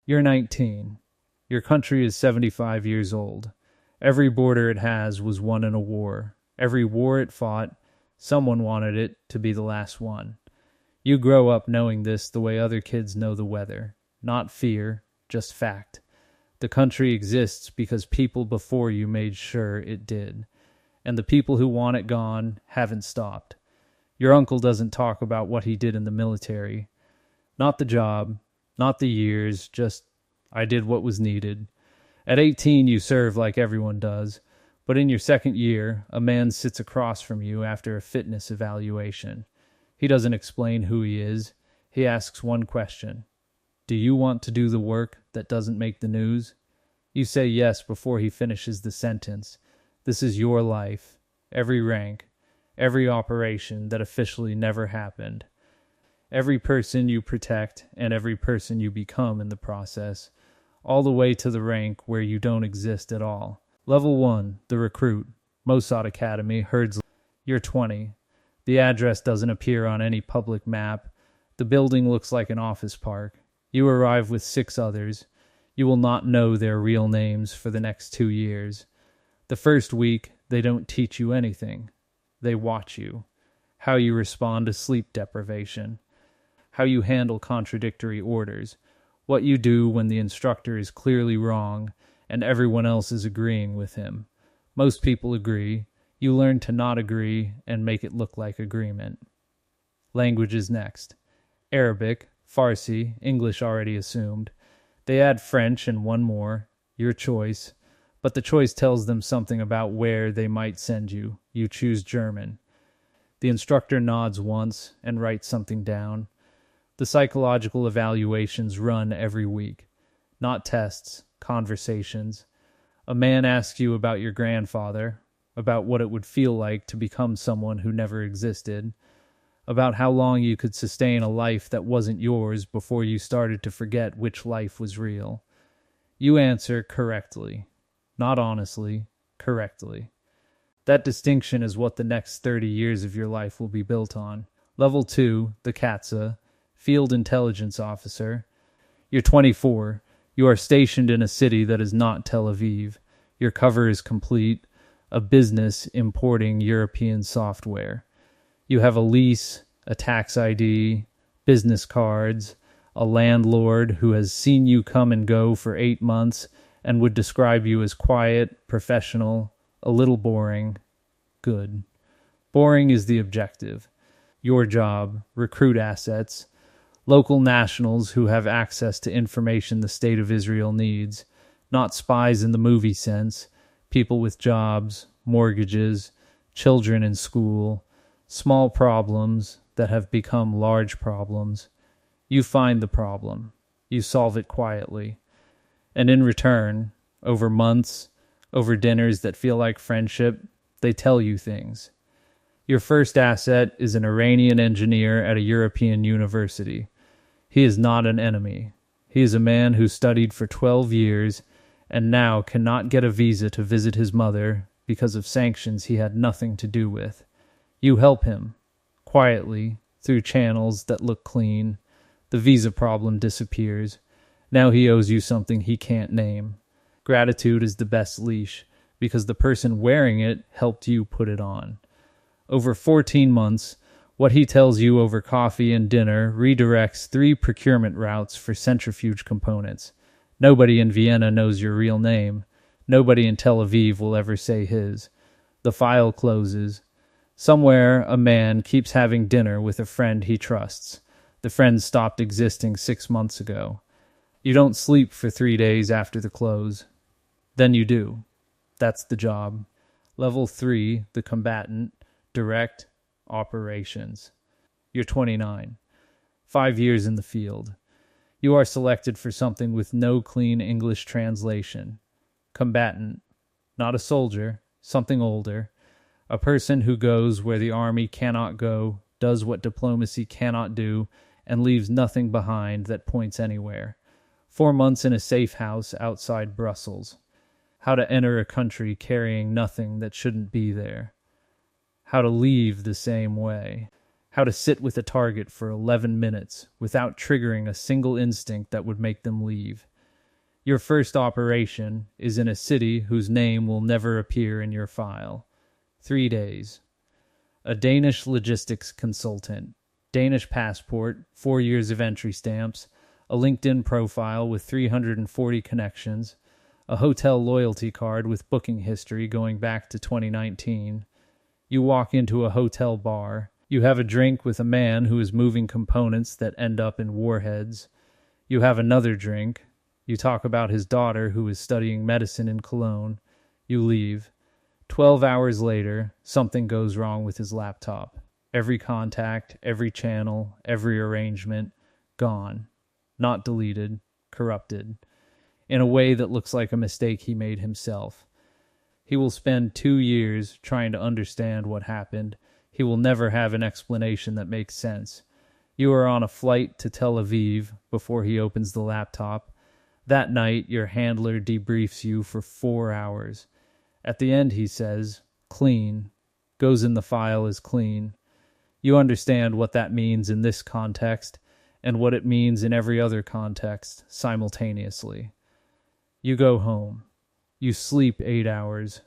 You're 19. Your country is 75 years old. Every border it has was won in a war. Every war it fought, someone wanted it to be the last one. You grow up knowing this the way other kids know the weather. Not fear, just fact. The country exists because people before you made sure it did. And the people who want it gone haven't stopped. Your uncle doesn't talk about what he did in the military. Not the job, not the years, just, I did what was needed. At 18, you serve like everyone does, but in your second year, a man sits across from you after a fitness evaluation. He doesn't explain who he is. He asks one question. Do you want to do the work that doesn't make the news? You say yes before he finishes the sentence. This is your life, every rank, every operation that officially never happened. Every person you protect and every person you become in the process, all the way to the rank where you don't exist at all. Level 1, the recruit, Mossad Academy, Herds. You're 20. The address doesn't appear on any public map. The building looks like an office park. You arrive with 6 others. You will not know their real names for the next 2 years. The first week, they don't teach you anything. They watch you. How you respond to sleep deprivation. How you handle contradictory orders. What you do when the instructor is clearly wrong and everyone else is agreeing with him. Most people agree. You learn to not agree and make it look like agreement. Languages next. Arabic, Farsi, English already assumed. They add French and one more, your choice. But the choice tells them something about where they might send you. You choose German. The instructor nods once and writes something down. The psychological evaluations run every week. Not tests, conversations. A man asks you about your grandfather, about what it would feel like to become someone who never existed, about how long you could sustain a life that wasn't yours before you started to forget which life was real. You answer correctly. Not honestly, correctly. That distinction is what the next 30 years of your life will be built on. Level 2, the CATSA, Field Intelligence Officer. You're 24. You are stationed in a city that is not Tel Aviv. Your cover is complete. A business importing European software. You have a lease, a tax ID, business cards, a landlord who has seen you come and go for 8 months and would describe you as quiet, professional, a little boring, good. Boring is the objective. Your job, recruit assets, local nationals who have access to information the State of Israel needs, not spies in the movie sense, people with jobs, mortgages, children in school, small problems that have become large problems. You find the problem. You solve it quietly. And in return, over months, over dinners that feel like friendship, they tell you things. Your first asset is an Iranian engineer at a European university. He is not an enemy. He is a man who studied for 12 years and now cannot get a visa to visit his mother because of sanctions he had nothing to do with. You help him, quietly, through channels that look clean. The visa problem disappears. Now he owes you something he can't name. Gratitude is the best leash, because the person wearing it helped you put it on. Over 14 months, what he tells you over coffee and dinner redirects 3 procurement routes for centrifuge components. Nobody in Vienna knows your real name. Nobody in Tel Aviv will ever say his. The file closes. Somewhere, a man keeps having dinner with a friend he trusts. The friend stopped existing 6 months ago. You don't sleep for 3 days after the close. Then you do. That's the job. Level 3, the combatant, direct, operations. You're 29. 5 years in the field. You are selected for something with no clean English translation. Combatant. Not a soldier, something older. A person who goes where the army cannot go, does what diplomacy cannot do, and leaves nothing behind that points anywhere. 4 months in a safe house outside Brussels. How to enter a country carrying nothing that shouldn't be there. How to leave the same way. How to sit with a target for 11 minutes without triggering a single instinct that would make them leave. Your first operation is in a city whose name will never appear in your file. 3 days. A Danish logistics consultant. Danish passport, 4 years of entry stamps, a LinkedIn profile with 340 connections, a hotel loyalty card with booking history going back to 2019. You walk into a hotel bar. You have a drink with a man who is moving components that end up in warheads. You have another drink. You talk about his daughter who is studying medicine in Cologne. You leave. 12 hours later, something goes wrong with his laptop. Every contact, every channel, every arrangement, gone. Not deleted, corrupted. In a way that looks like a mistake he made himself. He will spend 2 years trying to understand what happened. He will never have an explanation that makes sense. You are on a flight to Tel Aviv before he opens the laptop. That night, your handler debriefs you for 4 hours. At the end, he says, clean. Goes in the file as clean. You understand what that means in this context and what it means in every other context simultaneously. You go home. You sleep 8 hours.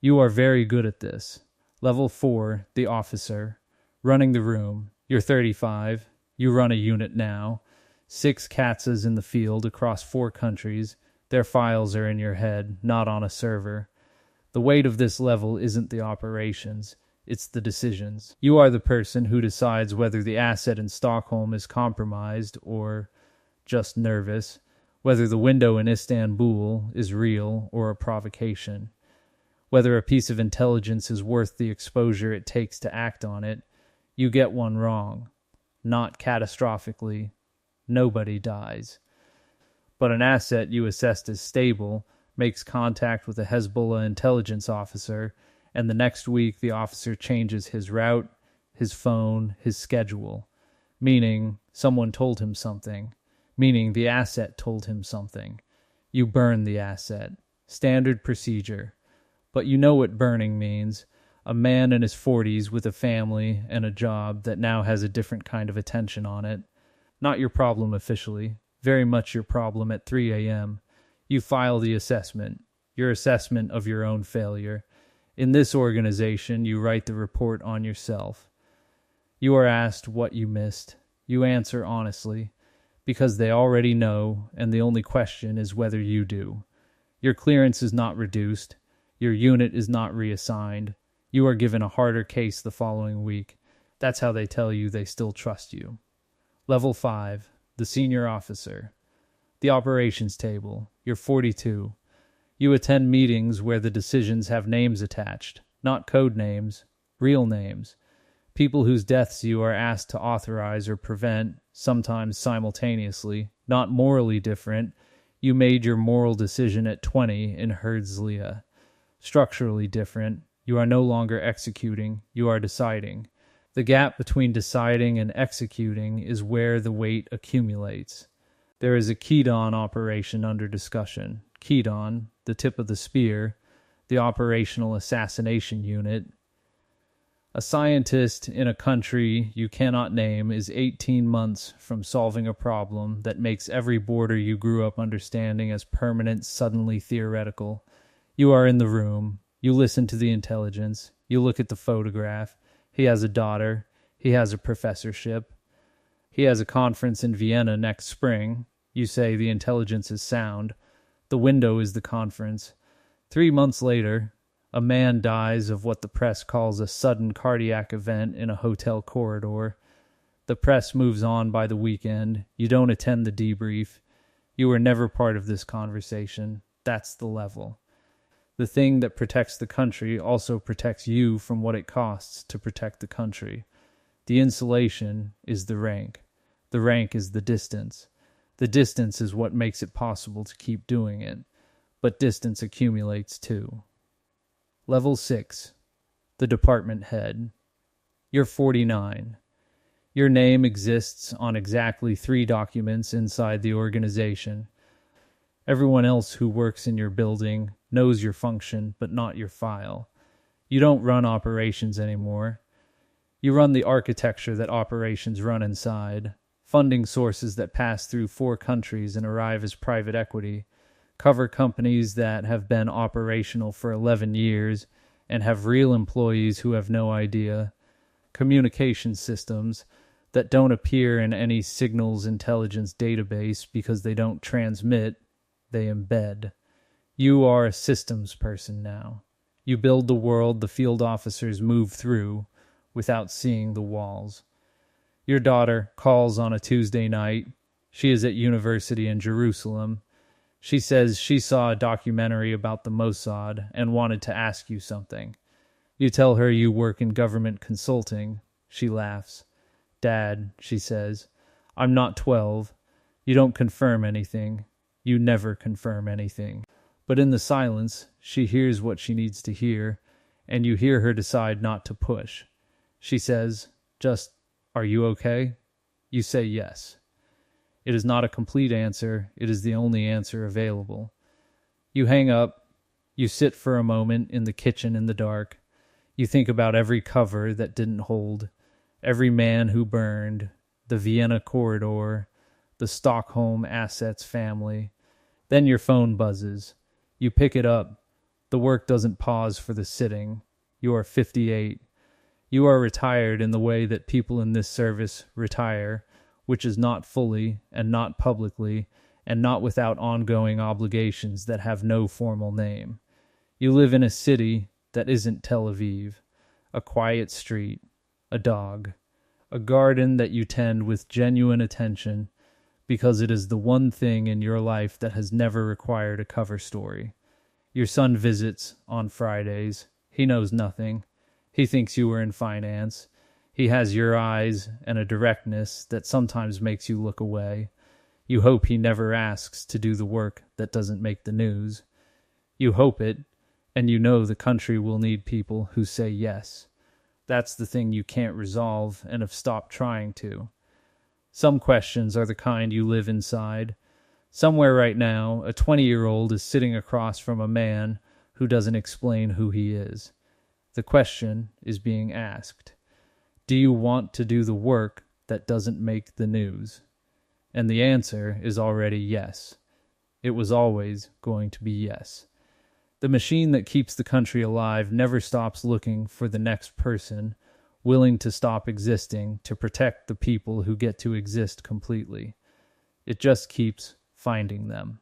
You are very good at this. Level 4, the officer. Running the room. You're 35. You run a unit now. 6 Katzas in the field across 4 countries. Their files are in your head, not on a server. The weight of this level isn't the operations. It's the decisions. You are the person who decides whether the asset in Stockholm is compromised or just nervous, whether the window in Istanbul is real or a provocation, whether a piece of intelligence is worth the exposure it takes to act on it. You get one wrong. Not catastrophically. Nobody dies. But an asset you assessed as stable makes contact with a Hezbollah intelligence officer, and the next week the officer changes his route, his phone, his schedule, meaning someone told him something, meaning the asset told him something. You burn the asset. Standard procedure. But you know what burning means. A man in his 40s with a family and a job that now has a different kind of attention on it. Not your problem officially. Very much your problem at 3 a.m. You file the assessment. Your assessment of your own failure. In this organization, you write the report on yourself. You are asked what you missed. You answer honestly, because they already know, and the only question is whether you do. Your clearance is not reduced. Your unit is not reassigned. You are given a harder case the following week. That's how they tell you they still trust you. Level 5, the senior officer. The operations table. You're 42. You attend meetings where the decisions have names attached, not code names, real names. People whose deaths you are asked to authorize or prevent, sometimes simultaneously, not morally different. You made your moral decision at 20 in Herzliya. Structurally different. You are no longer executing, you are deciding. The gap between deciding and executing is where the weight accumulates. There is a Kedon operation under discussion. Kedon, the tip of the spear, the operational assassination unit. A scientist in a country you cannot name is 18 months from solving a problem that makes every border you grew up understanding as permanent suddenly theoretical. You are in the room. You listen to the intelligence. You look at the photograph. He has a daughter. He has a professorship. He has a conference in Vienna next spring. You say the intelligence is sound. The window is the conference. 3 months later, a man dies of what the press calls a sudden cardiac event in a hotel corridor. The press moves on by the weekend. You don't attend the debrief. You were never part of this conversation. That's the level. The thing that protects the country also protects you from what it costs to protect the country. The insulation is the rank. The rank is the distance. The distance is what makes it possible to keep doing it. But distance accumulates too. Level 6. The department head. You're 49. Your name exists on exactly 3 documents inside the organization. Everyone else who works in your building knows your function, but not your file. You don't run operations anymore. You run the architecture that operations run inside. funding sources that pass through 4 countries and arrive as private equity, cover companies that have been operational for 11 years and have real employees who have no idea, communication systems that don't appear in any signals intelligence database because they don't transmit, they embed. You are a systems person now. You build the world the field officers move through without seeing the walls. Your daughter calls on a Tuesday night. She is at university in Jerusalem. She says she saw a documentary about the Mossad and wanted to ask you something. You tell her you work in government consulting. She laughs. Dad, she says, I'm not 12. You don't confirm anything. You never confirm anything. But in the silence, she hears what she needs to hear, and you hear her decide not to push. She says, just, are you okay? You say yes. It is not a complete answer. It is the only answer available. You hang up. You sit for a moment in the kitchen in the dark. You think about every cover that didn't hold, every man who burned, the Vienna corridor, the Stockholm assets family. Then your phone buzzes. You pick it up. The work doesn't pause for the sitting. You are 58. You are retired in the way that people in this service retire, which is not fully and not publicly and not without ongoing obligations that have no formal name. You live in a city that isn't Tel Aviv, a quiet street, a dog, a garden that you tend with genuine attention because it is the one thing in your life that has never required a cover story. Your son visits on Fridays. He knows nothing. He thinks you were in finance. He has your eyes and a directness that sometimes makes you look away. You hope he never asks to do the work that doesn't make the news. You hope it, and you know the country will need people who say yes. That's the thing you can't resolve and have stopped trying to. Some questions are the kind you live inside. Somewhere right now, a 20-year-old is sitting across from a man who doesn't explain who he is. The question is being asked. Do you want to do the work that doesn't make the news? And the answer is already yes. It was always going to be yes. The machine that keeps the country alive never stops looking for the next person willing to stop existing to protect the people who get to exist completely. It just keeps finding them.